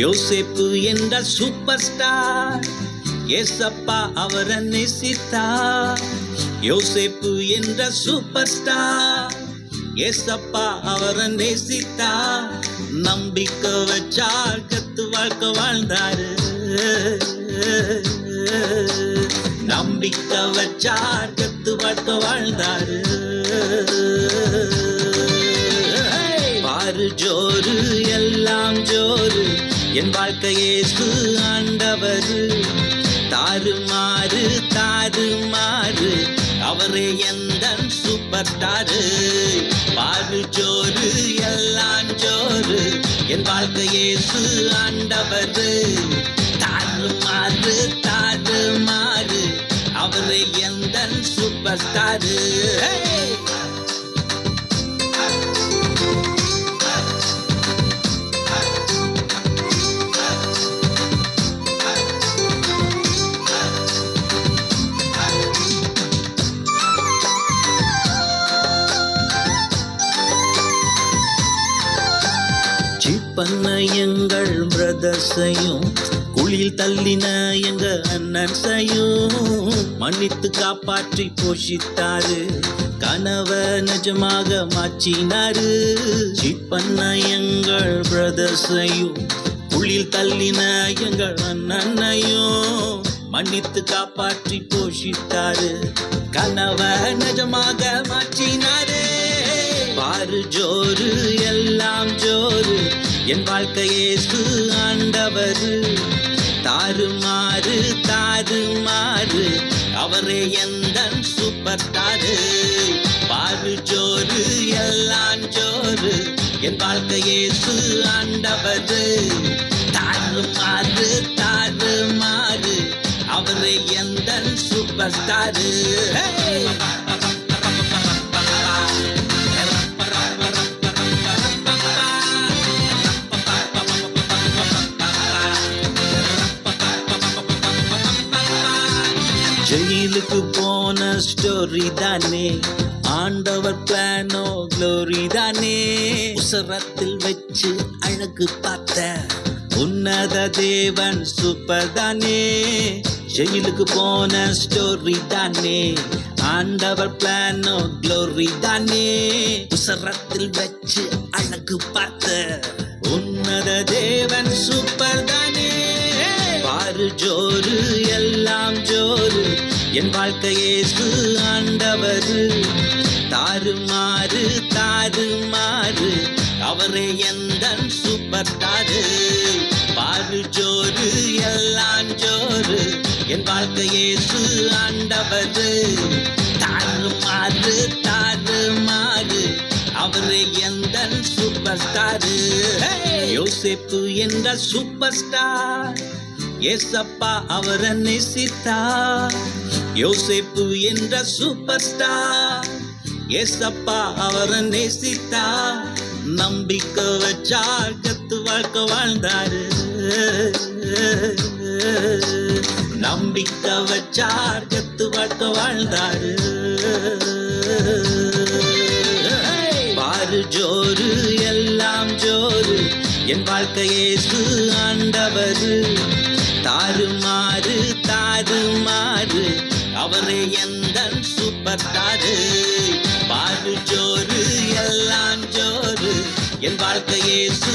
யோசேப்பு என்ற super star, ஏசப்பா அவரை நேசித்தார். யோசேப்பு என்ற சூப்பர் ஸ்டார், ஏசப்பா அவரை நேசித்தார். நம்பிக்கை வச்சார், கத்து வாழ்க்கை வாழ்ந்தாரு. நம்பிக்கை வச்சார், கத்து வாழ்க்கை வாழ்ந்தாரு. பாரு ஜோரு எல்லாம் ஜோரு, என் வாழ்க்கை இயேசு ஆண்டவர். தாறுமாறு தாறுமாறு, அவரே எந்தன் சூப்பர் ஸ்டாரு. பாரு ஜோரு எல்லாம் ஜோரு, என் வாழ்க்கை இயேசு ஆண்டவர். தாறுமாறு தாறுமாறு, அவரே எந்தன் சூப்பர் ஸ்டாரு. பண்ண எங்கள் பிரதர்ஸையும், குளில் தள்ளின எங்க அண்ணன்ஸையும் மன்னித்து காப்பாற்றி போஷித்தாரு. கனவ நிஜமாக மாற்றினாரு. பண்ண எங்கள் பிரதர்ஸையும், குளில் தள்ளின எங்கள் அண்ணனையும் மன்னித்து காப்பாற்றி போஷித்தாரு. கனவ நிஜமாக மாற்றினாரு. பாரு ஜோரு எல்லாம் ஜோரு, என் வாழ்க்கை இயேசு ஆண்டவர். தாறுமாறு தாறுமாறு, அவரே எந்தன் சூப்பர் ஸ்டாரு. பாரு ஜோரு எல்லாம் ஜோரு, என் வாழ்க்கை இயேசு ஆண்டவர். தாறுமாறு தாறுமாறு, அவரே எந்தன் சூப்பர் ஸ்டாரு. ஜெயிலுக்கு போன ஸ்டோரி தானே, ஆண்டவர் பிளானோ க்ளோரி தானே. உசரத்தில் வச்சு அழகு பார்த்த உன்னத தேவன் சூப்பர் தானே. ஜெயிலுக்கு போன ஸ்டோரி தானே, ஆண்டவர் பிளானோ க்ளோரி தானே. உசரத்தில் வச்சு அழகு பார்த்த உன்னத தேவன் சூப்பர் தானே. பாரு ஜோரு எல்லாம் ஜோரு, என் வாழ்க்கை இயேசு ஆண்டவர். தாறுமாறு தாறுமாறு, அவரே எந்தன் சூப்பர் ஸ்டாரு. பாரு ஜோரு எல்லாம் ஜோரு, என் வாழ்க்கை இயேசு ஆண்டவர். தாறுமாறு தாறுமாறு, அவரே எந்தன் சூப்பர் ஸ்டாரு. யோசேப்பு என்ற சூப்பர் ஸ்டார், ஏசப்பா அவரை நேசித்தார். யோசேப்பு என்ற சூப்பர் ஸ்டார், ஏசப்பா அவரை நேசித்தார். நம்பிக்கை வச்சார், கத்து வாழ்க்கை வாழ்ந்தாரு. நம்பிக்கை வச்சார், கத்து வாழ்க்கை வாழ்ந்தாரு. பாரு ஜோரு எல்லாம் ஜோரு, என் வாழ்க்கை இயேசு ஆண்டவர். தாறுமாறு தாறுமாறு, அவரே எந்தன் சூப்பர் ஸ்டாரு. பாரு ஜோரு எல்லாம் ஜோரு, என் வாழ்க்கை இயேசு